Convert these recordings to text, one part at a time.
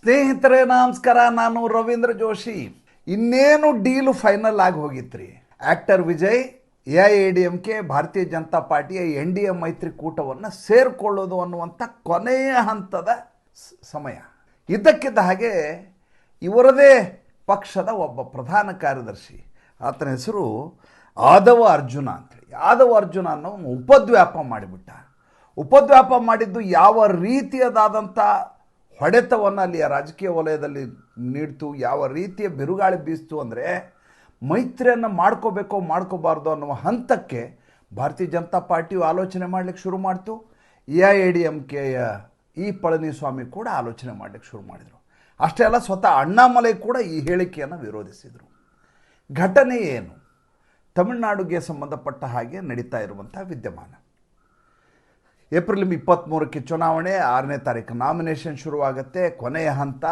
ಸ್ನೇಹಿತರೆ ನಮಸ್ಕಾರ, ನಾನು ರವೀಂದ್ರ ಜೋಶಿ. ಇನ್ನೇನು ಡೀಲು ಫೈನಲ್ ಆಗಿ ಹೋಗಿತ್ರಿ. ಆಕ್ಟರ್ ವಿಜಯ್ AIADMK ಭಾರತೀಯ ಜನತಾ ಪಾರ್ಟಿಯ NDA ಮೈತ್ರಿಕೂಟವನ್ನು ಸೇರಿಕೊಳ್ಳೋದು ಅನ್ನುವಂಥ ಕೊನೆಯ ಹಂತದ ಸಮಯ. ಇದ್ದಕ್ಕಿದ್ದ ಹಾಗೆ ಇವರದೇ ಪಕ್ಷದ ಒಬ್ಬ ಪ್ರಧಾನ ಕಾರ್ಯದರ್ಶಿ, ಆತನ ಹೆಸರು ಆದವ ಅರ್ಜುನ ಅಂತೇಳಿ. ಆದವ ಅರ್ಜುನ ಅನ್ನೋ ಉಪದ್ವ್ಯಾಪ ಮಾಡಿಬಿಟ್ಟ. ಉಪದ್ವ್ಯಾಪ ಮಾಡಿದ್ದು ಯಾವ ರೀತಿಯದಾದಂಥ ಹೊಡೆತವನ್ನು ಅಲ್ಲಿಯ ರಾಜಕೀಯ ವಲಯದಲ್ಲಿ ನೀಡ್ತು, ಯಾವ ರೀತಿಯ ಬಿರುಗಾಳಿ ಬೀಸ್ತು ಅಂದರೆ ಮೈತ್ರಿಯನ್ನು ಮಾಡ್ಕೋಬೇಕೋ ಮಾಡ್ಕೋಬಾರ್ದು ಅನ್ನುವ ಹಂತಕ್ಕೆ ಭಾರತೀಯ ಜನತಾ ಪಾರ್ಟಿಯು ಆಲೋಚನೆ ಮಾಡಲಿಕ್ಕೆ ಶುರು ಮಾಡ್ತು. AIADMKಯ ಪಳನಿಸ್ವಾಮಿ ಕೂಡ ಆಲೋಚನೆ ಮಾಡಲಿಕ್ಕೆ ಶುರು ಮಾಡಿದರು. ಅಷ್ಟೇ ಅಲ್ಲ, ಸ್ವತಃ ಅಣ್ಣಾಮಲೈ ಕೂಡ ಈ ಹೇಳಿಕೆಯನ್ನು ವಿರೋಧಿಸಿದರು. ಘಟನೆ ಏನು? ತಮಿಳುನಾಡಿಗೆ ಸಂಬಂಧಪಟ್ಟ ಹಾಗೆ ನಡೀತಾ ಇರುವಂಥ ವಿದ್ಯಮಾನ. ಏಪ್ರಿಲ್ 23ಕ್ಕೆ ಚುನಾವಣೆ, 6ನೇ ತಾರೀಕು ನಾಮಿನೇಷನ್ ಶುರುವಾಗುತ್ತೆ. ಕೊನೆಯ ಹಂತ.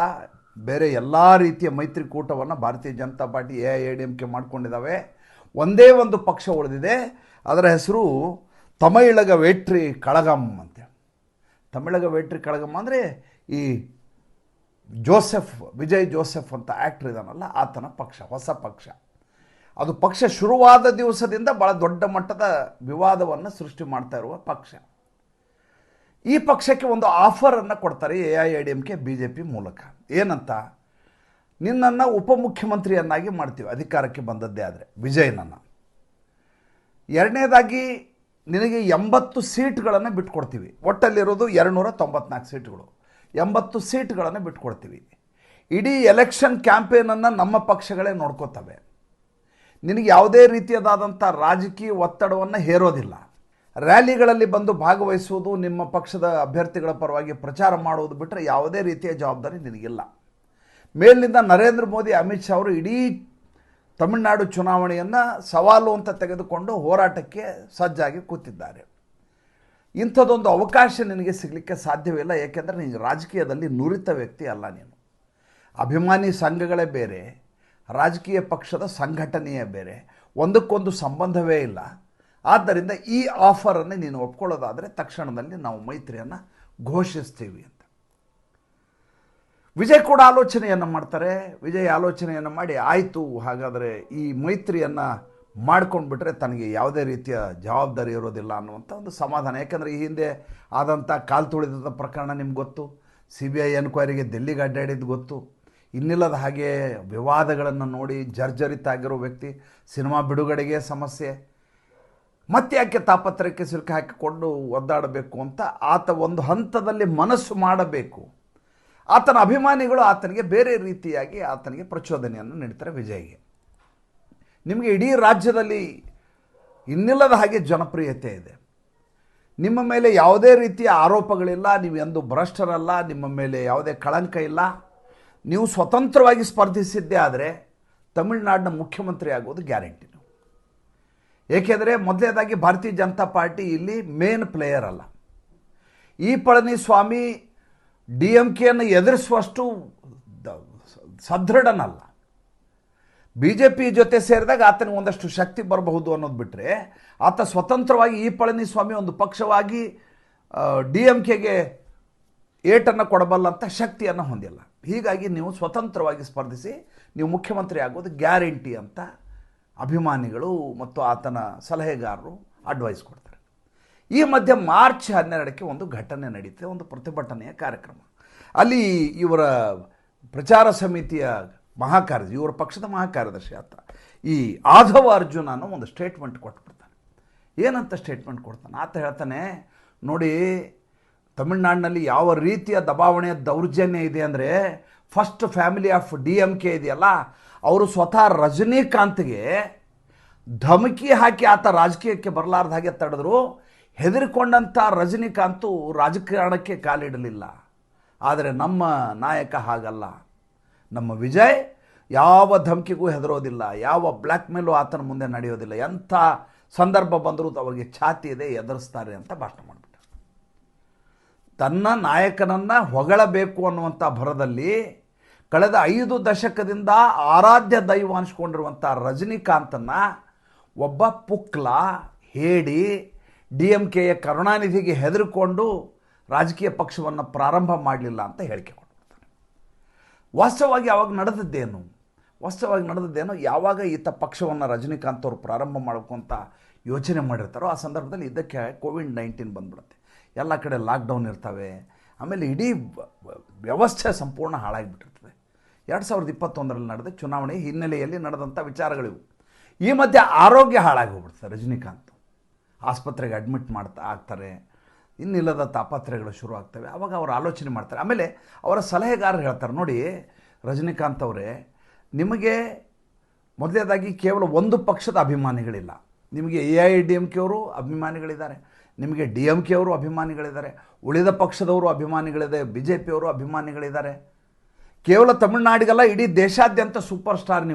ಬೇರೆ ಎಲ್ಲ ರೀತಿಯ ಮೈತ್ರಿಕೂಟವನ್ನು ಭಾರತೀಯ ಜನತಾ ಪಾರ್ಟಿ AIADMK ಮಾಡ್ಕೊಂಡಿದ್ದಾವೆ. ಒಂದೇ ಒಂದು ಪಕ್ಷ ಉಳಿದಿದೆ, ಅದರ ಹೆಸರು ತಮಿಳಗ ವೆಟ್ರಿ ಕಳಗಂ ಅಂತೆ. ತಮಿಳಗ ವೆಟ್ರಿ ಕಳಗಂ ಅಂದರೆ ಈ ವಿಜಯ್ ಜೋಸೆಫ್ ಅಂತ ಆ್ಯಕ್ಟ್ರ್ ಇದಾನಲ್ಲ, ಆತನ ಪಕ್ಷ, ಹೊಸ ಪಕ್ಷ. ಅದು ಪಕ್ಷ ಶುರುವಾದ ದಿವಸದಿಂದ ಭಾಳ ದೊಡ್ಡ ಮಟ್ಟದ ವಿವಾದವನ್ನು ಸೃಷ್ಟಿ ಮಾಡ್ತಾ ಇರುವ ಪಕ್ಷ. ಈ ಪಕ್ಷಕ್ಕೆ ಒಂದು ಆಫರನ್ನು ಕೊಡ್ತಾರೆ AIADMK BJP ಮೂಲಕ. ಏನಂತ? ನಿನ್ನನ್ನು ಉಪಮುಖ್ಯಮಂತ್ರಿಯನ್ನಾಗಿ ಮಾಡ್ತೀವಿ ಅಧಿಕಾರಕ್ಕೆ ಬಂದದ್ದೇ ಆದರೆ, ವಿಜಯನನ್ನು. ಎರಡನೇದಾಗಿ ನಿನಗೆ 80 ಸೀಟ್ಗಳನ್ನು ಬಿಟ್ಕೊಡ್ತೀವಿ. ಒಟ್ಟಲ್ಲಿರೋದು 294 ಸೀಟ್ಗಳು. 80 ಸೀಟ್ಗಳನ್ನು ಬಿಟ್ಕೊಡ್ತೀವಿ. ಇಡೀ ಎಲೆಕ್ಷನ್ ಕ್ಯಾಂಪೇನನ್ನು ನಮ್ಮ ಪಕ್ಷಗಳೇ ನೋಡ್ಕೋತವೆ. ನಿನಗೆ ಯಾವುದೇ ರೀತಿಯದಾದಂಥ ರಾಜಕೀಯ ಒತ್ತಡವನ್ನು ಹೇರೋದಿಲ್ಲ. ರ್ಯಾಲಿಗಳಲ್ಲಿ ಬಂದು ಭಾಗವಹಿಸುವುದು, ನಿಮ್ಮ ಪಕ್ಷದ ಅಭ್ಯರ್ಥಿಗಳ ಪರವಾಗಿ ಪ್ರಚಾರ ಮಾಡುವುದು ಬಿಟ್ಟರೆ ಯಾವುದೇ ರೀತಿಯ ಜವಾಬ್ದಾರಿ ನಿನಗಿಲ್ಲ. ಮೇಲಿನಿಂದ ನರೇಂದ್ರ ಮೋದಿ, ಅಮಿತ್ ಶಾ ಅವರು ಇಡೀ ತಮಿಳುನಾಡು ಚುನಾವಣೆಯನ್ನು ಸವಾಲು ಅಂತ ತೆಗೆದುಕೊಂಡು ಹೋರಾಟಕ್ಕೆ ಸಜ್ಜಾಗಿ ಕೂತಿದ್ದಾರೆ. ಇಂಥದ್ದೊಂದು ಅವಕಾಶ ನಿನಗೆ ಸಿಗಲಿಕ್ಕೆ ಸಾಧ್ಯವಿಲ್ಲ. ಏಕೆಂದರೆ ನೀನು ರಾಜಕೀಯದಲ್ಲಿ ನುರಿತ ವ್ಯಕ್ತಿ ಅಲ್ಲ. ನೀನು ಅಭಿಮಾನಿ ಸಂಘಗಳೇ ಬೇರೆ, ರಾಜಕೀಯ ಪಕ್ಷದ ಸಂಘಟನೆಯೇ ಬೇರೆ, ಒಂದಕ್ಕೊಂದು ಸಂಬಂಧವೇ ಇಲ್ಲ. ಆದ್ದರಿಂದ ಈ ಆಫರನ್ನು ನೀನು ಒಪ್ಕೊಳ್ಳೋದಾದರೆ ತಕ್ಷಣದಲ್ಲಿ ನಾವು ಮೈತ್ರಿಯನ್ನು ಘೋಷಿಸ್ತೀವಿ ಅಂತ. ವಿಜಯ್ ಕೂಡ ಆಲೋಚನೆಯನ್ನು ಮಾಡ್ತಾರೆ. ವಿಜಯ್ ಆಲೋಚನೆಯನ್ನು ಮಾಡಿ, ಆಯಿತು ಹಾಗಾದರೆ ಈ ಮೈತ್ರಿಯನ್ನು ಮಾಡ್ಕೊಂಡ್ಬಿಟ್ರೆ ತನಗೆ ಯಾವುದೇ ರೀತಿಯ ಜವಾಬ್ದಾರಿ ಇರೋದಿಲ್ಲ ಅನ್ನುವಂಥ ಒಂದು ಸಮಾಧಾನ. ಯಾಕಂದರೆ ಈ ಹಿಂದೆ ಆದಂಥ ಕಾಲು ತುಳಿದ ಪ್ರಕರಣ ನಿಮ್ಗೆ ಗೊತ್ತು. CBI ಎನ್ಕ್ವೈರಿಗೆ ದಿಲ್ಲಿಗೆ ಅಡ್ಡಾಡಿದ್ದು ಗೊತ್ತು. ಇನ್ನಿಲ್ಲದ ಹಾಗೆ ವಿವಾದಗಳನ್ನು ನೋಡಿ ಜರ್ಜರಿತ ಆಗಿರೋ ವ್ಯಕ್ತಿ, ಸಿನಿಮಾ ಬಿಡುಗಡೆಗೆ ಸಮಸ್ಯೆ, ಮತ್ತೆ ಯಾಕೆ ತಾಪತ್ರಕ್ಕೆ ಸಿಲುಕಿ ಹಾಕಿಕೊಂಡು ಒದ್ದಾಡಬೇಕು ಅಂತ ಆತ ಒಂದು ಹಂತದಲ್ಲಿ ಮನಸ್ಸು ಮಾಡಬೇಕು. ಆತನ ಅಭಿಮಾನಿಗಳು ಆತನಿಗೆ ಬೇರೆ ರೀತಿಯಾಗಿ ಆತನಿಗೆ ಪ್ರಚೋದನೆಯನ್ನು ನೀಡ್ತಾರೆ. ವಿಜಯ್ಗೆ ನಿಮಗೆ ಇಡೀ ರಾಜ್ಯದಲ್ಲಿ ಇನ್ನಿಲ್ಲದ ಹಾಗೆ ಜನಪ್ರಿಯತೆ ಇದೆ. ನಿಮ್ಮ ಮೇಲೆ ಯಾವುದೇ ರೀತಿಯ ಆರೋಪಗಳಿಲ್ಲ, ನೀವು ಎಂದು ಭ್ರಷ್ಟರಲ್ಲ, ನಿಮ್ಮ ಮೇಲೆ ಯಾವುದೇ ಕಳಂಕ ಇಲ್ಲ. ನೀವು ಸ್ವತಂತ್ರವಾಗಿ ಸ್ಪರ್ಧಿಸಿದ್ದೇ ಆದರೆ ತಮಿಳುನಾಡಿನ ಮುಖ್ಯಮಂತ್ರಿ ಆಗೋದು ಗ್ಯಾರಂಟಿ. ಏಕೆಂದರೆ ಮೊದಲನೇದಾಗಿ ಭಾರತೀಯ ಜನತಾ ಪಾರ್ಟಿ ಇಲ್ಲಿ ಮೇನ್ ಪ್ಲೇಯರ್ ಅಲ್ಲ. ಪಳನಿಸ್ವಾಮಿ DMKಯನ್ನು ಎದುರಿಸುವಷ್ಟು ಸದೃಢನಲ್ಲ. BJP ಜೊತೆ ಸೇರಿದಾಗ ಆತನಿಗೆ ಒಂದಷ್ಟು ಶಕ್ತಿ ಬರಬಹುದು ಅನ್ನೋದು ಬಿಟ್ಟರೆ, ಆತ ಸ್ವತಂತ್ರವಾಗಿ ಪಳನಿಸ್ವಾಮಿ ಒಂದು ಪಕ್ಷವಾಗಿ DMKಗೆ ಏಟನ್ನು ಕೊಡಬಲ್ಲಂಥ ಶಕ್ತಿಯನ್ನು ಹೊಂದಿಲ್ಲ. ಹೀಗಾಗಿ ನೀವು ಸ್ವತಂತ್ರವಾಗಿ ಸ್ಪರ್ಧಿಸಿ, ನೀವು ಮುಖ್ಯಮಂತ್ರಿ ಆಗೋದು ಗ್ಯಾರಂಟಿ ಅಂತ ಅಭಿಮಾನಿಗಳು ಮತ್ತು ಆತನ ಸಲಹೆಗಾರರು ಅಡ್ವೈಸ್ ಕೊಡ್ತಾರೆ. ಈ ಮಧ್ಯೆ ಮಾರ್ಚ್ 12ಕ್ಕೆ ಒಂದು ಘಟನೆ ನಡೀತದೆ, ಒಂದು ಪ್ರತಿಭಟನೆಯ ಕಾರ್ಯಕ್ರಮ. ಅಲ್ಲಿ ಇವರ ಪ್ರಚಾರ ಸಮಿತಿಯ ಮಹಾಕಾರ್ಯದರ್ಶಿ, ಇವರ ಪಕ್ಷದ ಮಹಾಕಾರ್ಯದರ್ಶಿ ಆತ, ಈ ಆದವ ಅರ್ಜುನ ಅನ್ನೋ ಒಂದು ಸ್ಟೇಟ್ಮೆಂಟ್ ಕೊಟ್ಬಿಡ್ತಾನೆ. ಏನಂತ ಸ್ಟೇಟ್ಮೆಂಟ್ ಕೊಡ್ತಾನೆ? ಆತ ಹೇಳ್ತಾನೆ, ನೋಡಿ ತಮಿಳುನಾಡಿನಲ್ಲಿ ಯಾವ ರೀತಿಯ ದಬಾವಣೆಯ ದೌರ್ಜನ್ಯ ಇದೆ ಅಂದರೆ, ಫಸ್ಟ್ ಫ್ಯಾಮಿಲಿ ಆಫ್ DMK ಇದೆಯಲ್ಲ, ಅವರು ಸ್ವತಃ ರಜನಿಕಾಂತ್ಗೆ ಧಮಕಿ ಹಾಕಿ ಆತ ರಾಜಕೀಯಕ್ಕೆ ಬರಲಾರ್ದ ಹಾಗೆ ತಡೆದ್ರು. ಹೆದರಿಕೊಂಡಂಥ ರಜನಿಕಾಂತು ರಾಜಕಾರಣಕ್ಕೆ ಕಾಲಿಡಲಿಲ್ಲ. ಆದರೆ ನಮ್ಮ ನಾಯಕ ಹಾಗಲ್ಲ. ನಮ್ಮ ವಿಜಯ್ ಯಾವ ಧಮಕಿಗೂ ಹೆದರೋದಿಲ್ಲ, ಯಾವ ಬ್ಲ್ಯಾಕ್ ಮೇಲೂ ಆತನ ಮುಂದೆ ನಡೆಯೋದಿಲ್ಲ. ಎಂಥ ಸಂದರ್ಭ ಬಂದರೂ ಅವರಿಗೆ ಛಾತಿ ಇದೆ, ಎದುರಿಸ್ತಾರೆ ಅಂತ ಭಾಷಣ ಮಾಡಿಬಿಟ್ಟ. ತನ್ನ ನಾಯಕನನ್ನು ಹೊಗಳಬೇಕು ಅನ್ನುವಂಥ ಭರದಲ್ಲಿ ಕಳೆದ 5 ದಶಕದಿಂದ ಆರಾಧ್ಯ ದೈವ ಅನಿಸ್ಕೊಂಡಿರುವಂಥ ರಜನಿಕಾಂತನ್ನು ಒಬ್ಬ ಪುಕ್ಲ ಹೇಡಿ DMKಯ ಕರುಣಾನಿಧಿಗೆ ಹೆದರಿಕೊಂಡು ರಾಜಕೀಯ ಪಕ್ಷವನ್ನು ಪ್ರಾರಂಭ ಮಾಡಲಿಲ್ಲ ಅಂತ ಹೇಳಿಕೆ ಕೊಡ್ತಾರೆ. ವಾಸ್ತವವಾಗಿ ಯಾವಾಗ ನಡೆದದ್ದೇನು ಯಾವಾಗ ಈತ ಪಕ್ಷವನ್ನು ರಜನಿಕಾಂತ್ ಅವರು ಪ್ರಾರಂಭ ಮಾಡ್ಕೊಂತ ಯೋಚನೆ ಮಾಡಿರ್ತಾರೋ ಆ ಸಂದರ್ಭದಲ್ಲಿ ಇದಕ್ಕೆ ಕೋವಿಡ್-19 ಬಂದ್ಬಿಡುತ್ತೆ. ಎಲ್ಲ ಕಡೆ ಲಾಕ್ಡೌನ್ ಇರ್ತವೆ. ಆಮೇಲೆ ಇಡೀ ವ್ಯವಸ್ಥೆ ಸಂಪೂರ್ಣ ಹಾಳಾಗಿಬಿಟ್ಟಿರ್ತದೆ. 2021ರಲ್ಲಿ ನಡೆದ ಚುನಾವಣೆ ಹಿನ್ನೆಲೆಯಲ್ಲಿ ನಡೆದಂಥ ವಿಚಾರಗಳಿವು. ಈ ಮಧ್ಯೆ ಆರೋಗ್ಯ ಹಾಳಾಗಿ ಹೋಗ್ಬಿಡ್ತಾರೆ ರಜನಿಕಾಂತ್. ಆಸ್ಪತ್ರೆಗೆ ಅಡ್ಮಿಟ್ ಆಗ್ತಾರೆ. ಇನ್ನಿಲ್ಲದ ತಾಪತ್ರೆಗಳು ಶುರು ಆಗ್ತವೆ. ಆವಾಗ ಅವರು ಆಲೋಚನೆ ಮಾಡ್ತಾರೆ. ಆಮೇಲೆ ಅವರ ಸಲಹೆಗಾರರು ಹೇಳ್ತಾರೆ, ನೋಡಿ ರಜನಿಕಾಂತ್ ಅವರೇ, ನಿಮಗೆ ಮೊದಲನೇದಾಗಿ ಕೇವಲ ಒಂದು ಪಕ್ಷದ ಅಭಿಮಾನಿಗಳಿಲ್ಲ. ನಿಮಗೆ AIADMK ಅವರು ಅಭಿಮಾನಿಗಳಿದ್ದಾರೆ, ನಿಮಗೆ DMK ಅವರು ಅಭಿಮಾನಿಗಳಿದ್ದಾರೆ, ಉಳಿದ ಪಕ್ಷದವರು ಅಭಿಮಾನಿಗಳಿದೆ, BJP ಅವರು ಅಭಿಮಾನಿಗಳಿದ್ದಾರೆ. ಕೇವಲ ತಮಿಳುನಾಡಿಗಲ್ಲ, ಇಡೀ ದೇಶಾದ್ಯಂತ ಸೂಪರ್ ಸ್ಟಾರ್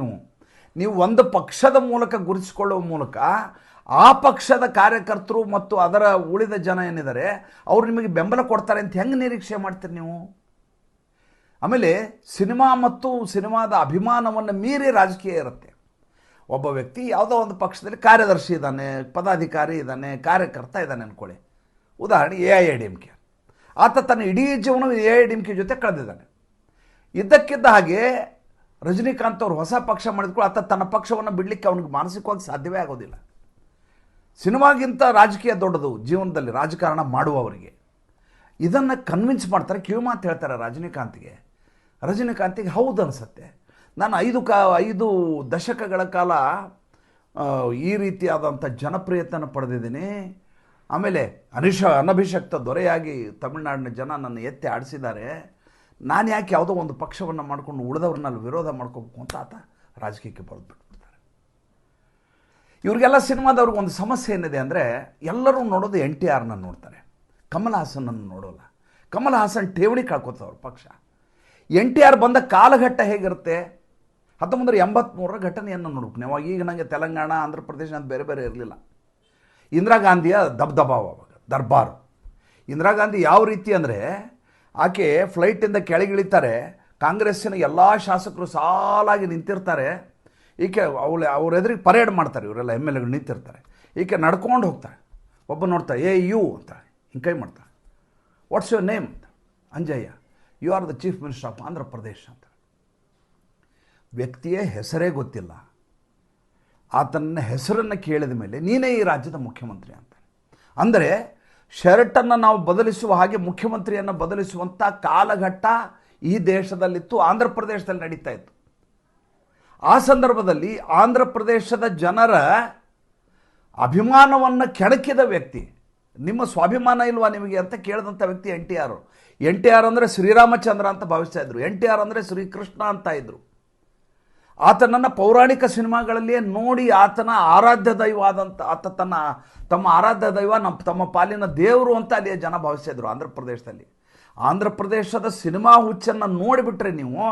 ನೀವು ಒಂದು ಪಕ್ಷದ ಮೂಲಕ ಗುರುತಿಸಿಕೊಳ್ಳುವ ಮೂಲಕ ಆ ಪಕ್ಷದ ಕಾರ್ಯಕರ್ತರು ಮತ್ತು ಅದರ ಉಳಿದ ಜನ ಏನಿದ್ದಾರೆ ಅವರು ನಿಮಗೆ ಬೆಂಬಲ ಕೊಡ್ತಾರೆ ಅಂತ ಹೆಂಗೆ ನಿರೀಕ್ಷೆ ಮಾಡ್ತೀರಿ ನೀವು? ಆಮೇಲೆ ಸಿನಿಮಾ ಮತ್ತು ಸಿನಿಮಾದ ಅಭಿಮಾನವನ್ನು ಮೀರಿ ರಾಜಕೀಯ ಇರುತ್ತೆ. ಒಬ್ಬ ವ್ಯಕ್ತಿ ಯಾವುದೋ ಒಂದು ಪಕ್ಷದಲ್ಲಿ ಕಾರ್ಯದರ್ಶಿ ಇದ್ದಾನೆ, ಪದಾಧಿಕಾರಿ ಇದ್ದಾನೆ, ಕಾರ್ಯಕರ್ತ ಇದ್ದಾನೆ ಅಂದ್ಕೊಳ್ಳಿ. ಉದಾಹರಣೆ AIADMK. ಆತ ತನ್ನ ಇಡೀ ಜೀವನ AIADMK ಜೊತೆ ಕಳೆದಿದ್ದಾನೆ. ಇದ್ದಕ್ಕಿದ್ದ ಹಾಗೆ ರಜನಿಕಾಂತ್ ಅವರು ಹೊಸ ಪಕ್ಷ ಮಾಡಿದ್ಕೊಳ್ಳಿ, ಆತ ತನ್ನ ಪಕ್ಷವನ್ನು ಬಿಡಲಿಕ್ಕೆ ಅವನಿಗೆ ಮಾನಸಿಕವಾಗಿ ಸಾಧ್ಯವೇ ಆಗೋದಿಲ್ಲ. ಸಿನಿಮಾಗಿಂತ ರಾಜಕೀಯ ದೊಡ್ಡದು ಜೀವನದಲ್ಲಿ, ರಾಜಕಾರಣ ಮಾಡುವವರಿಗೆ. ಇದನ್ನು ಕನ್ವಿನ್ಸ್ ಮಾಡ್ತಾರೆ, ಕಿವಿ ಮಾತು ಹೇಳ್ತಾರೆ ರಜನಿಕಾಂತಿಗೆ ಹೌದು ಅನಿಸುತ್ತೆ. ನಾನು 5 ದಶಕಗಳ ಕಾಲ ಈ ರೀತಿಯಾದಂಥ ಜನಪ್ರಿಯತೆಯನ್ನು ಪಡೆದಿದ್ದೀನಿ. ಆಮೇಲೆ ಅನಭಿಷಕ್ತ ದೊರೆಯಾಗಿ ತಮಿಳುನಾಡಿನ ಜನ ನನ್ನ ಎತ್ತಿ ಆಡಿಸಿದ್ದಾರೆ. ನಾನು ಯಾಕೆ ಯಾವುದೋ ಒಂದು ಪಕ್ಷವನ್ನು ಮಾಡಿಕೊಂಡು ಉಳಿದವ್ರನ್ನಲ್ಲಿ ವಿರೋಧ ಮಾಡ್ಕೋಬೇಕು ಅಂತ ಆತ ರಾಜಕೀಯಕ್ಕೆ ಬರೆದುಬಿಟ್ಬಿಡ್ತಾರೆ. ಇವರಿಗೆಲ್ಲ ಸಿನಿಮಾದವ್ರಿಗೆ ಒಂದು ಸಮಸ್ಯೆ ಏನಿದೆ ಅಂದರೆ, ಎಲ್ಲರೂ ನೋಡೋದು NTRನ ನೋಡ್ತಾರೆ, ಕಮಲ್ ಹಾಸನನ್ನು ನೋಡೋಲ್ಲ. ಕಮಲ್ ಹಾಸನ್ ಠೇವಣಿ ಕಳ್ಕೊತಾರೆ ಅವ್ರ ಪಕ್ಷ. NTR ಬಂದ ಕಾಲಘಟ್ಟ ಹೇಗಿರುತ್ತೆ? 1983ರ ಘಟನೆಯನ್ನು ನೋಡ್ಬೇಕು ನೀವು. ಈಗ ನನಗೆ ತೆಲಂಗಾಣ, ಆಂಧ್ರ ಪ್ರದೇಶ ಅಂತ ಬೇರೆ ಬೇರೆ ಇರಲಿಲ್ಲ. ಇಂದಿರಾ ಗಾಂಧಿಯ ದಬದಬಾವ್ ಅವಾಗ ದರ್ಬಾರು. ಇಂದಿರಾ ಗಾಂಧಿ ಯಾವ ರೀತಿ ಅಂದರೆ, ಆಕೆ ಫ್ಲೈಟಿಂದ ಕೆಳಗಿಳಿತಾರೆ, ಕಾಂಗ್ರೆಸ್ಸಿನ ಎಲ್ಲ ಶಾಸಕರು ಸಾಲಾಗಿ ನಿಂತಿರ್ತಾರೆ. ಈಕೆ ಅವ್ರ ಎದುರಿಗೆ ಪರೇಡ್ ಮಾಡ್ತಾರೆ, ಇವರೆಲ್ಲ MLAಗಳು ನಿಂತಿರ್ತಾರೆ. ಈಕೆ ನಡ್ಕೊಂಡು ಹೋಗ್ತಾರೆ. ಒಬ್ಬ ನೋಡ್ತಾರೆ, ಯು ಅಂತ ಹಿಂಗೆ ಕೈ ಮಾಡ್ತಾರೆ. ವಾಟ್ಸ್ ಯುವರ್ ನೇಮ್ ಅಂತ. Anjaiah. You are the chief minister of Andhra Pradesh ಅಂತ. ವ್ಯಕ್ತಿಯೇ ಹೆಸರೇ ಗೊತ್ತಿಲ್ಲ. ಆತನ ಹೆಸರನ್ನು ಕೇಳಿದ ಮೇಲೆ ನೀನೇ ಈ ರಾಜ್ಯದ ಮುಖ್ಯಮಂತ್ರಿ ಅಂತ. ಅಂದರೆ ಶರ್ಟನ್ನು ನಾವು ಬದಲಿಸುವ ಹಾಗೆ ಮುಖ್ಯಮಂತ್ರಿಯನ್ನು ಬದಲಿಸುವಂಥ ಕಾಲಘಟ್ಟ ಈ ದೇಶದಲ್ಲಿತ್ತು, ಆಂಧ್ರ ಪ್ರದೇಶದಲ್ಲಿ ನಡೀತಾ ಇತ್ತು. ಆ ಸಂದರ್ಭದಲ್ಲಿ ಆಂಧ್ರ ಪ್ರದೇಶದ ಜನರ ಅಭಿಮಾನವನ್ನು ಕೆಣಕಿದ ವ್ಯಕ್ತಿ, ನಿಮ್ಮ ಸ್ವಾಭಿಮಾನ ಇಲ್ವಾ ನಿಮಗೆ ಅಂತ ಕೇಳಿದಂಥ ವ್ಯಕ್ತಿ NTR ಅಂದರೆ ಶ್ರೀರಾಮಚಂದ್ರ ಅಂತ ಭಾವಿಸ್ತಾ ಇದ್ರು. NTR ಅಂದರೆ ಶ್ರೀಕೃಷ್ಣ ಅಂತ ಇದ್ರು. ಆತನನ್ನು ಪೌರಾಣಿಕ ಸಿನಿಮಾಗಳಲ್ಲಿಯೇ ನೋಡಿ ಆತನ ಆರಾಧ್ಯ ದೈವ ಆದಂಥ ಆತ ತಮ್ಮ ಆರಾಧ್ಯ ದೈವ ತಮ್ಮ ಪಾಲಿನ ದೇವರು ಅಂತ ಅಲ್ಲಿಯ ಜನ ಭಾವಿಸ್ತಾ ಇದ್ರು ಆಂಧ್ರ ಪ್ರದೇಶದಲ್ಲಿ. ಆಂಧ್ರ ಪ್ರದೇಶದ ಸಿನಿಮಾ ಹುಚ್ಚನ್ನು ನೋಡಿಬಿಟ್ರೆ ನೀವು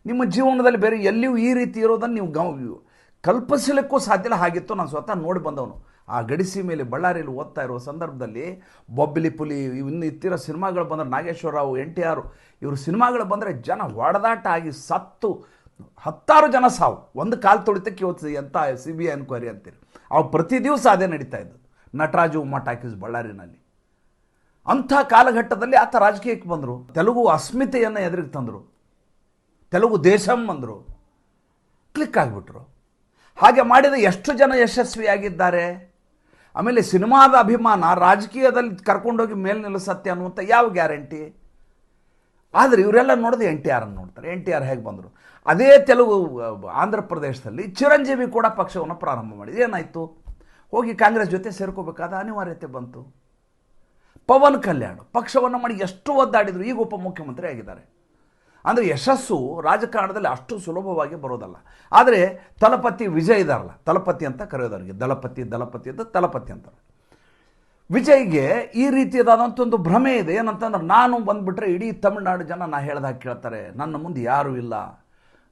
ನಿಮ್ಮ ಜೀವನದಲ್ಲಿ ಬೇರೆ ಎಲ್ಲಿಯೂ ಈ ರೀತಿ ಇರೋದನ್ನು ನೀವು ಕಲ್ಪಿಸಲಿಕ್ಕೂ ಸಾಧ್ಯ ಆಗಿತ್ತು. ನಾನು ಸ್ವತಃ ನೋಡಿ ಬಂದವನು. ಆ ಗಡಿಸಿ ಮೇಲೆ ಬಳ್ಳಾರಿಯಲ್ಲಿ ಓದ್ತಾ ಇರುವ ಸಂದರ್ಭದಲ್ಲಿ ಬೊಬ್ಬಿಲಿ ಪುಲಿ ಇನ್ನು ಇತ್ತಿರೋ ಸಿನಿಮಾಗಳು ಬಂದರೆ, ನಾಗೇಶ್ವರ ರಾವ್, NTR ಇವರು ಸಿನಿಮಾಗಳು ಬಂದರೆ ಜನ ಹೊಡೆದಾಟ ಆಗಿ ಸತ್ತು 10 ಜನ ಸಾವು. ಒಂದು ಕಾಲು ತುಳಿತಕ್ಕೆ ಇವತ್ತು ಎಂಥ CBI ಎನ್ಕ್ವೈರಿ ಅಂತೀರಿ. ಅವು ಪ್ರತಿ ದಿವಸ ಅದೇ ನಡೀತಾ ಇದ್ದದ್ದು. ನಟರಾಜು ಉಮ್ಮ ಟಾಕೀಸ್ ಬಳ್ಳಾರಿನಲ್ಲಿ. ಅಂಥ ಕಾಲಘಟ್ಟದಲ್ಲಿ ಆತ ರಾಜಕೀಯಕ್ಕೆ ಬಂದರು. ತೆಲುಗು ಅಸ್ಮಿತೆಯನ್ನು ಎದುರಿಗೆ ತಂದರು. ತೆಲುಗು ದೇಶಂ ಅಂದರು. ಕ್ಲಿಕ್ ಆಗಿಬಿಟ್ರು. ಹಾಗೆ ಮಾಡಿದ ಎಷ್ಟು ಜನ ಯಶಸ್ವಿಯಾಗಿದ್ದಾರೆ? ಆಮೇಲೆ ಸಿನಿಮಾದ ಅಭಿಮಾನ ರಾಜಕೀಯದಲ್ಲಿ ಕರ್ಕೊಂಡೋಗಿ ಮೇಲೆ ನಿಲ್ಲಿಸತ್ತೆ ಅನ್ನುವಂಥ ಯಾವ ಗ್ಯಾರಂಟಿ? ಆದರೆ ಇವರೆಲ್ಲ ನೋಡಿದ್ರೆ NTRನ್ನು ನೋಡ್ತಾರೆ. NTR ಹೇಗೆ ಬಂದರು? ಅದೇ ತೆಲುಗು ಆಂಧ್ರ ಪ್ರದೇಶದಲ್ಲಿ ಚಿರಂಜೀವಿ ಕೂಡ ಪಕ್ಷವನ್ನು ಪ್ರಾರಂಭ ಮಾಡಿದೆ. ಏನಾಯಿತು? ಹೋಗಿ ಕಾಂಗ್ರೆಸ್ ಜೊತೆ ಸೇರ್ಕೋಬೇಕಾದ ಅನಿವಾರ್ಯತೆ ಬಂತು. ಪವನ್ ಕಲ್ಯಾಣ್ ಪಕ್ಷವನ್ನು ಮಾಡಿ ಎಷ್ಟು ಒದ್ದಾಡಿದ್ರು, ಈಗ ಉಪಮುಖ್ಯಮಂತ್ರಿ ಆಗಿದ್ದಾರೆ. ಅಂದರೆ ಯಶಸ್ಸು ರಾಜಕಾರಣದಲ್ಲಿ ಅಷ್ಟು ಸುಲಭವಾಗಿ ಬರೋದಲ್ಲ. ಆದರೆ ತಲಪತಿ ವಿಜಯ್ ಇದಾರಲ್ಲ, ತಲಪತಿ ಅಂತ ಕರೆಯೋದವ್ರಿಗೆ, ದಳಪತಿ ಅಂತ ತಲಪತಿ ಅಂತಾರೆ. ವಿಜಯ್ಗೆ ಈ ರೀತಿಯಾದಂಥ ಒಂದು ಭ್ರಮೆ ಇದೆ. ಏನಂತಂದ್ರೆ, ನಾನು ಬಂದುಬಿಟ್ರೆ ಇಡೀ ತಮಿಳುನಾಡು ಜನ ನಾ ಹೇಳ್ದಾಗ ಕೇಳ್ತಾರೆ, ನನ್ನ ಮುಂದೆ ಯಾರೂ ಇಲ್ಲ.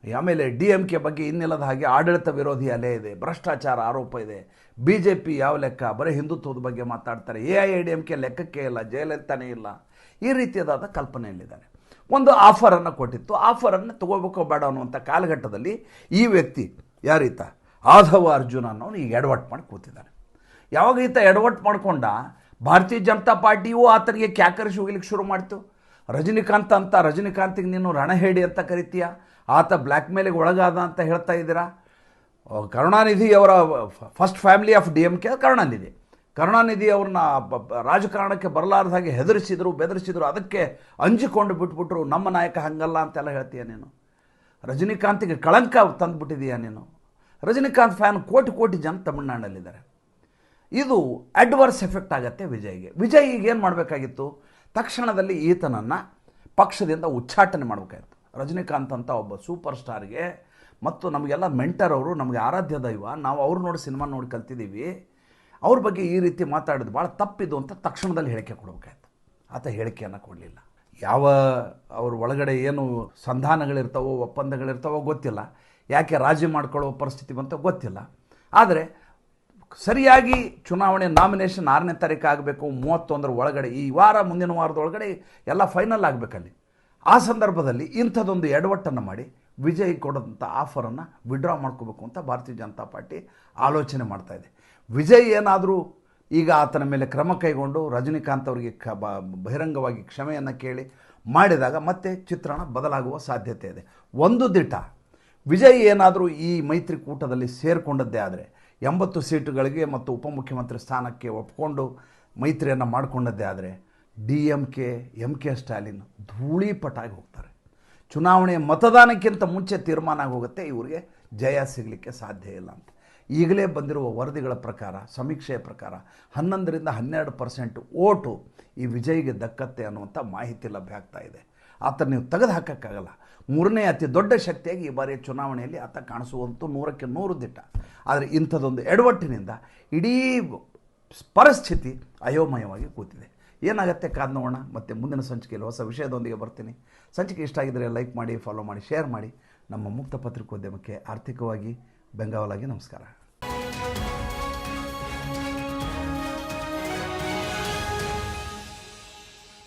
ಆಮೇಲೆ DMK ಬಗ್ಗೆ ಇನ್ನಿಲ್ಲದ ಹಾಗೆ ಆಡಳಿತ ವಿರೋಧಿ ಅಲೆ ಇದೆ, ಭ್ರಷ್ಟಾಚಾರ ಆರೋಪ ಇದೆ. BJP ಯಾವ ಲೆಕ್ಕ, ಬರೀ ಹಿಂದುತ್ವದ ಬಗ್ಗೆ ಮಾತಾಡ್ತಾರೆ. AIADMK ಲೆಕ್ಕಕ್ಕೆ ಇಲ್ಲ, ಜಯಲಲಿತಾನೇ ಇಲ್ಲ. ಈ ರೀತಿಯಾದ ಕಲ್ಪನೆಯಲ್ಲಿದ್ದಾರೆ. ಒಂದು ಆಫರನ್ನು ಕೊಟ್ಟಿತ್ತು. ಆಫರನ್ನು ತಗೋಬೇಕೋ ಬೇಡ ಅನ್ನುವಂಥ ಕಾಲಘಟ್ಟದಲ್ಲಿ ಈ ವ್ಯಕ್ತಿ ಯಾರೀತ ಆಧವ ಅರ್ಜುನ ಅನ್ನೋನು ಈಗ ಎಡವಟ್ಟು ಮಾಡಿ ಕೂತಿದ್ದಾನೆ. ಯಾವಾಗ ಈತ ಎಡವಟ್ಟು ಮಾಡ್ಕೊಂಡ, ಭಾರತೀಯ ಜನತಾ ಪಾರ್ಟಿಯೂ ಆತನಿಗೆ ಕ್ಯಾಕರಿಸಿ ಹೋಗ್ಲಿಕ್ಕೆ ಶುರು ಮಾಡ್ತು. ರಜನಿಕಾಂತ್ ಅಂತ ರಜನಿಕಾಂತಿಗೆ ನೀನು ರಣಹೇಡಿ ಅಂತ ಕರಿತೀಯ, ಆತ ಬ್ಲ್ಯಾಕ್ ಮೇಲಿಗೆ ಒಳಗಾದ ಅಂತ ಹೇಳ್ತಾ ಇದ್ದೀರಾ. ಕರುಣಾನಿಧಿ ಅವರ first family of DMK Karunanidhi ಅವ್ರನ್ನ ರಾಜಕಾರಣಕ್ಕೆ ಬರಲಾರ್ದ ಹಾಗೆ ಹೆದರಿಸಿದ್ರು, ಬೆದರಿಸಿದ್ರು, ಅದಕ್ಕೆ ಅಂಜಿಕೊಂಡು ಬಿಟ್ಬಿಟ್ರು. ನಮ್ಮ ನಾಯಕ ಹಂಗಲ್ಲ ಅಂತೆಲ್ಲ ಹೇಳ್ತೀಯ ನೀನು. ರಜನಿಕಾಂತಿಗೆ ಕಳಂಕ ತಂದುಬಿಟ್ಟಿದೀಯ ನೀನು. ರಜನಿಕಾಂತ್ ಫ್ಯಾನ್ ಕೋಟಿ ಜನ ತಮಿಳ್ನಾಡಲ್ಲಿದ್ದಾರೆ. ಇದು ಅಡ್ವರ್ಸ್ ಎಫೆಕ್ಟ್ ಆಗುತ್ತೆ ವಿಜಯ್ಗೆ. ವಿಜಯ್ ಈಗ ಏನು ಮಾಡಬೇಕಾಗಿತ್ತು, ತಕ್ಷಣದಲ್ಲಿ ಈತನನ್ನು ಪಕ್ಷದಿಂದ ಉಚ್ಚಾಟನೆ ಮಾಡಬೇಕಾಗಿತ್ತು. ರಜನಿಕಾಂತ್ ಅಂತ ಒಬ್ಬ ಸೂಪರ್ ಸ್ಟಾರ್ಗೆ ಮತ್ತು ನಮಗೆಲ್ಲ ಮೆಂಟರ್ ಅವರು, ನಮಗೆ ಆರಾಧ್ಯ ದೈವ, ನಾವು ಅವ್ರು ನೋಡಿ ಸಿನಿಮಾ ನೋಡಿ ಕಲ್ತಿದ್ದೀವಿ, ಅವ್ರ ಬಗ್ಗೆ ಈ ರೀತಿ ಮಾತಾಡೋದು ಭಾಳ ತಪ್ಪಿದು ಅಂತ ತಕ್ಷಣದಲ್ಲಿ ಹೇಳಿಕೆ ಕೊಡಬೇಕಾಯ್ತು. ಆತ ಹೇಳಿಕೆಯನ್ನು ಕೊಡಲಿಲ್ಲ. ಯಾವ ಅವ್ರ ಒಳಗಡೆ ಏನು ಸಂಧಾನಗಳಿರ್ತಾವೋ ಒಪ್ಪಂದಗಳಿರ್ತಾವೋ ಗೊತ್ತಿಲ್ಲ, ಯಾಕೆ ರಾಜಿ ಮಾಡ್ಕೊಳ್ಳೋ ಪರಿಸ್ಥಿತಿ ಬಂತ ಗೊತ್ತಿಲ್ಲ. ಆದರೆ ಸರಿಯಾಗಿ ಚುನಾವಣೆ ನಾಮಿನೇಷನ್ 6ನೇ ತಾರೀಕು ಆಗಬೇಕು, 31ರ ಒಳಗಡೆ, ಈ ವಾರ ಮುಂದಿನ ವಾರದೊಳಗಡೆ ಎಲ್ಲ ಫೈನಲ್ ಆಗಬೇಕಲ್ಲಿ. ಆ ಸಂದರ್ಭದಲ್ಲಿ ಇಂಥದ್ದೊಂದು ಎಡವಟ್ಟನ್ನು ಮಾಡಿ ವಿಜಯ್ ಕೊಡೋಂಥ ಆಫರನ್ನು ವಿಡ್ರಾ ಮಾಡ್ಕೋಬೇಕು ಅಂತ ಭಾರತೀಯ ಜನತಾ ಪಾರ್ಟಿ ಆಲೋಚನೆ ಮಾಡ್ತಾಯಿದೆ. ವಿಜಯ್ ಏನಾದರೂ ಈಗ ಆತನ ಮೇಲೆ ಕ್ರಮ ಕೈಗೊಂಡು ರಜನಿಕಾಂತ್ ಅವರಿಗೆ ಬಹಿರಂಗವಾಗಿ ಕ್ಷಮೆಯನ್ನು ಕೇಳಿ ಮಾಡಿದಾಗ ಮತ್ತೆ ಚಿತ್ರಣ ಬದಲಾಗುವ ಸಾಧ್ಯತೆ ಇದೆ. ಒಂದು ದಿಟ ವಿಜಯ್ ಏನಾದರೂ ಈ ಮೈತ್ರಿಕೂಟದಲ್ಲಿ ಸೇರಿಕೊಂಡದ್ದೇ ಆದರೆ 80 ಸೀಟುಗಳಿಗೆ ಮತ್ತು ಉಪಮುಖ್ಯಮಂತ್ರಿ ಸ್ಥಾನಕ್ಕೆ ಒಪ್ಕೊಂಡು ಮೈತ್ರಿಯನ್ನು ಮಾಡಿಕೊಂಡದ್ದೇ ಆದರೆ DMK MK ಸ್ಟಾಲಿನ್ ಧೂಳಿಪಟಾಗಿ ಹೋಗ್ತಾರೆ. ಚುನಾವಣೆಯ ಮತದಾನಕ್ಕಿಂತ ಮುಂಚೆ ತೀರ್ಮಾನ ಆಗಿ ಹೋಗುತ್ತೆ, ಇವರಿಗೆ ಜಯ ಸಿಗಲಿಕ್ಕೆ ಸಾಧ್ಯ ಇಲ್ಲ ಅಂತ. ಈಗಲೇ ಬಂದಿರುವ ವರದಿಗಳ ಪ್ರಕಾರ, ಸಮೀಕ್ಷೆಯ ಪ್ರಕಾರ 11ರಿಂದ 12% ಓಟು ಈ ವಿಜಯ್ಗೆ ದಕ್ಕತ್ತೆ ಅನ್ನುವಂಥ ಮಾಹಿತಿ ಲಭ್ಯ ಆಗ್ತಾ ಇದೆ. ಆತ ನೀವು ತೆಗೆದು ಹಾಕೋಕ್ಕಾಗಲ್ಲ. 3ನೇ ಅತಿ ದೊಡ್ಡ ಶಕ್ತಿಯಾಗಿ ಈ ಬಾರಿಯ ಚುನಾವಣೆಯಲ್ಲಿ ಆತ ಕಾಣಿಸುವಂತೂ 100ಕ್ಕೆ 100 ದಿಟ್ಟ. ಆದರೆ ಇಂಥದ್ದೊಂದು ಎಡವಟ್ಟಿನಿಂದ ಇಡೀ ಪರಿಸ್ಥಿತಿ ಅಯೋಮಯವಾಗಿ ಕೂತಿದೆ. ಏನಾಗುತ್ತೆ ಕಾದು ನೋಡೋಣ. ಮತ್ತು ಮುಂದಿನ ಸಂಚಿಕೆಯಲ್ಲಿ ಹೊಸ ವಿಷಯದೊಂದಿಗೆ ಬರ್ತೀನಿ. ಸಂಚಿಕೆ ಇಷ್ಟ ಆಗಿದ್ದರೆ ಲೈಕ್ ಮಾಡಿ, ಫಾಲೋ ಮಾಡಿ, ಶೇರ್ ಮಾಡಿ. ನಮ್ಮ ಮುಕ್ತ ಪತ್ರಿಕೋದ್ಯಮಕ್ಕೆ ಆರ್ಥಿಕವಾಗಿ ಬೆಂಗಾವಲಾಗಿ ನಮಸ್ಕಾರ.